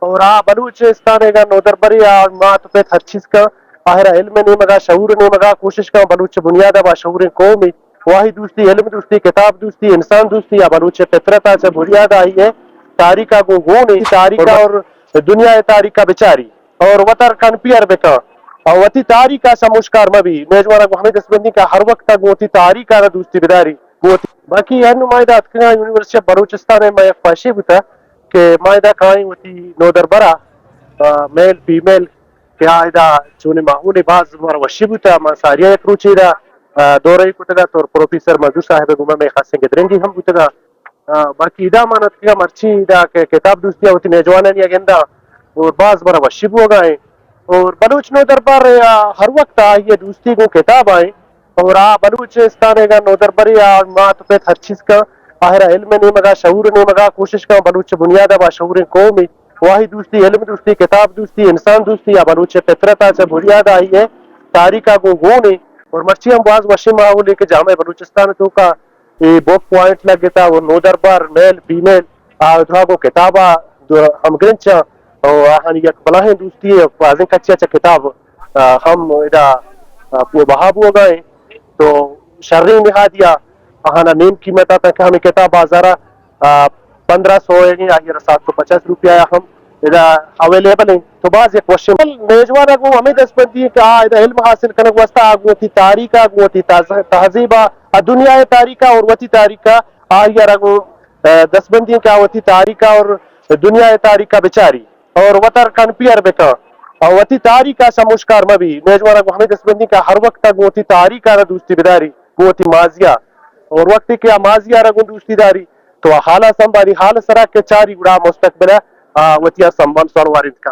اور بلوچستان کا نودربری ما تو پیت ہر چیز کا آہرہ علم نہیں مگا شعور نہیں مگا کوشش کا بلوچ بنیادہ با شعور قومی واحد دوستی علم دوستی کتاب دوستی انسان دوستی یا بلوچ فطرتا سے بنیادہ آئی ہے تاریخہ کو گونی تاریخہ اور دنیا تاریخہ بچاری اور وطر کن پیار بکا اور وتی تاریخہ سموشکار مبی میجوانا کو ہمیں دسبندی کا ہر وقت تک وتی تاریخہ را دوستی بداری باقی ہے نمائدہ اتکنا یونیورسٹی بلوچستان میں ایک خواہشی بتا کہ مائدہ کھائیں وتی نودر برا میل فیمیل کہ آئدہ چونے معمولی باز مارا وشی بتا ما ساریہ ایک روچی دا دورائی کتا تو پروفیسر مدو صاحب گمہ میں خاصیں کے درنگی ہم بتا باقی دا مانت کیا مرچی دا کہ کتاب دوستیا ہوتی میجوانا نیا گندہ اور باز مارا وشی بو گئے اور بلوچ نودر پر ہر وقت آئیے دوستی کو کتاب آئیں اور بلوچستان کا نودربری ما تو پیت ہر چیز کا آہرہ علم نہیں مگا شعور نہیں مگا کوشش کا بلوچ بنیادہ با شعور قومی واحد دوستی علم دوستی کتاب دوستی انسان دوستی یا بلوچ فطرتا سے بنیادہ آئی ہے تاریخہ کو گونی اور مرچی ہم باز وشی ماحولی کے جامع بلوچستان تو کا بوک پوائنٹ لگ گتا وہ نودربر میل فیمیل دھا کو کتابہ ہم گرنچا اور ہم یک بلاہیں دوستی فازن کچی اچھا کتاب ہم ادا بہاب ہو گئے تو شرعی نہادیہ ہانا نیم قیمت آتا کہ ہمیں کتاب بازارہ 1500 یا 750 روپیہ ہم ادا اویلیبل ہیں تو بعض ایک وشم میجوانا کو ہمیں دس بندی ہے کہ ادا علم حاصل کرنے واسطہ آگوتی تاریخہ آگوتی تہذیبہ دنیا تاریخہ اور وتی تاریخہ آئیہ رگو دس بندی کیا ہوتی تاریخہ اور دنیا تاریخہ بچاری اور وطر کن پیار بکا اور وتی تاریخہ سموشکار مبی میجوانا کو ہمیں دس بندی کا ہر وقت تک وتی تاریخہ را دوستی بداری وتی ماضیہ اور وقت کیا ماضیہ رگو دوستی داری تو حالہ سنبھالی حال سرا کے چاری اڑا مستقبل وتیا سنبھال سروارد کا